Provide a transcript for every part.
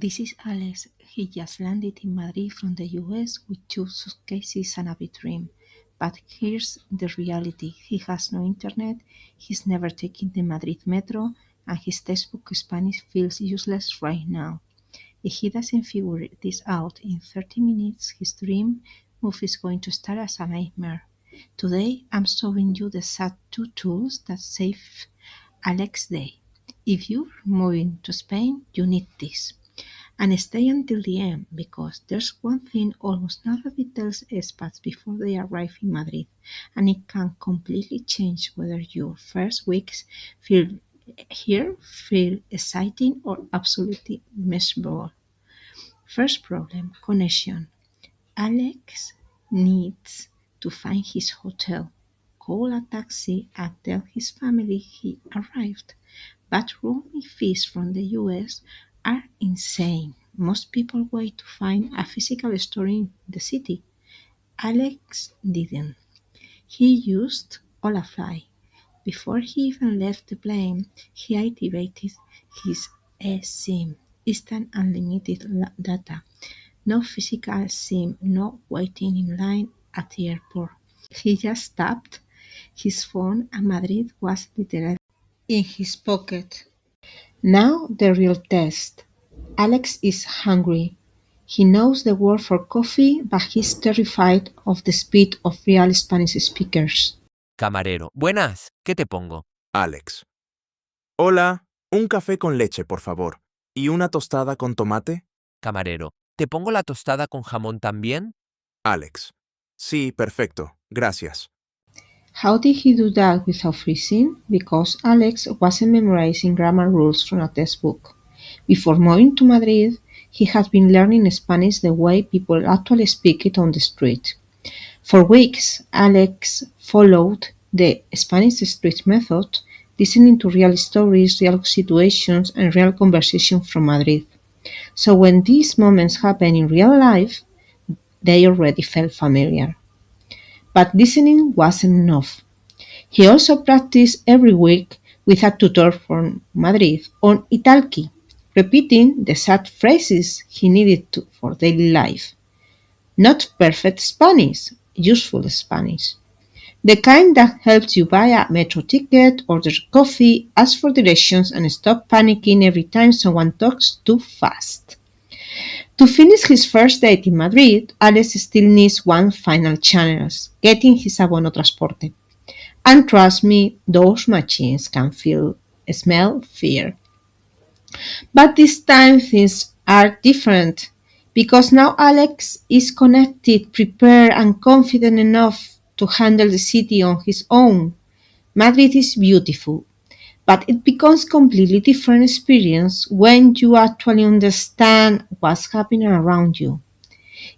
This is Alex. He just landed in Madrid from the US with two suitcases and a big dream. But here's the reality. He has no internet, he's never taken the Madrid metro, and his textbook Spanish feels useless right now. If he doesn't figure this out in 30 minutes, his dream move is going to start as a nightmare. Today, I'm showing you the sad two tools that save Alex's day. If you're moving to Spain, you need this. And stay until the end, because there's one thing almost nobody tells expats before they arrive in Madrid, and it can completely change whether your first weeks feel feel exciting or absolutely miserable. First problem, connection. Alex needs to find his hotel, call a taxi, and tell his family he arrived. But roaming fees from the US are insane. Most people wait to find a physical store in the city. Alex didn't. He used Olafly. Before he even left the plane, he activated his eSIM, instant unlimited data. No physical SIM, no waiting in line at the airport. He just tapped his phone and Madrid was literally in his pocket. Now the real test. Alex is hungry. He knows the word for coffee, but he's terrified of the speed of real Spanish speakers. Camarero. Buenas, ¿qué te pongo? Alex. Hola, un café con leche, por favor. ¿Y una tostada con tomate? Camarero. ¿Te pongo la tostada con jamón también? Alex. Sí, perfecto. Gracias. How did he do that without freezing? Because Alex wasn't memorizing grammar rules from a textbook. Before moving to Madrid, he had been learning Spanish the way people actually speak it on the street. For weeks, Alex followed the Spanish street method, listening to real stories, real situations, and real conversation from Madrid. So when these moments happen in real life, they already felt familiar. But listening wasn't enough. He also practiced every week with a tutor from Madrid on ITALKI, repeating the sad phrases he needed for daily life. Not perfect Spanish, useful Spanish. The kind that helps you buy a metro ticket, order coffee, ask for directions, and stop panicking every time someone talks too fast. To finish his first date in Madrid, Alex still needs one final challenge, getting his abono transporte. And trust me, those machines can smell fear. But this time things are different, because now Alex is connected, prepared, and confident enough to handle the city on his own. Madrid is beautiful, but it becomes completely different experience when you actually understand what's happening around you.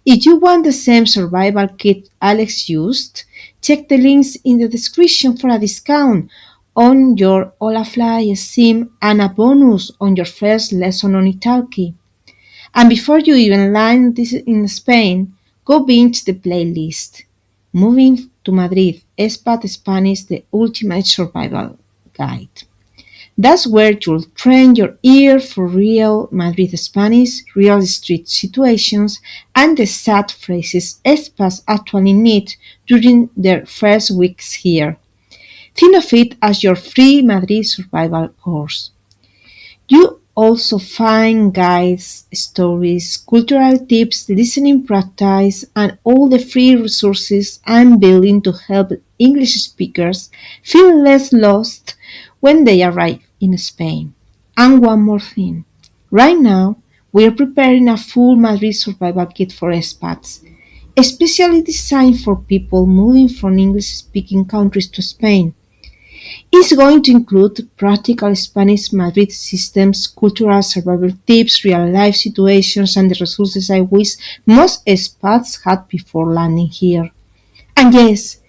If you want the same survival kit Alex used, check the links in the description for a discount on your Olafly SIM and a bonus on your first lesson on Italki. And before you even land this in Spain, go binge the playlist. Moving to Madrid, Expat Spanish, the ultimate survival guide. That's where you'll train your ear for real Madrid Spanish, real street situations, and the sad phrases expats actually need during their first weeks here. Think of it as your free Madrid survival course. You also find guides, stories, cultural tips, listening practice, and all the free resources I'm building to help English speakers feel less lost when they arrive in Spain. And one more thing. Right now, we are preparing a full Madrid survival kit for expats, especially designed for people moving from English-speaking countries to Spain. It's going to include practical Spanish Madrid systems, cultural survival tips, real-life situations, and the resources I wish most expats had before landing here. And yes,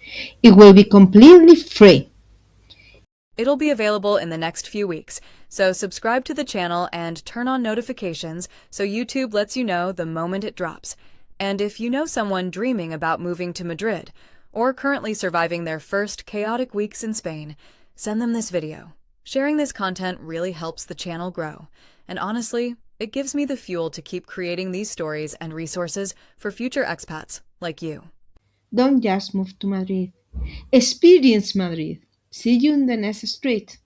it will be completely free. It'll be available in the next few weeks, so subscribe to the channel and turn on notifications so YouTube lets you know the moment it drops. And if you know someone dreaming about moving to Madrid, or currently surviving their first chaotic weeks in Spain, send them this video. Sharing this content really helps the channel grow, and honestly, It gives me the fuel to keep creating these stories and resources for future expats like you. Don't just move to Madrid. Experience Madrid. See you in the next street.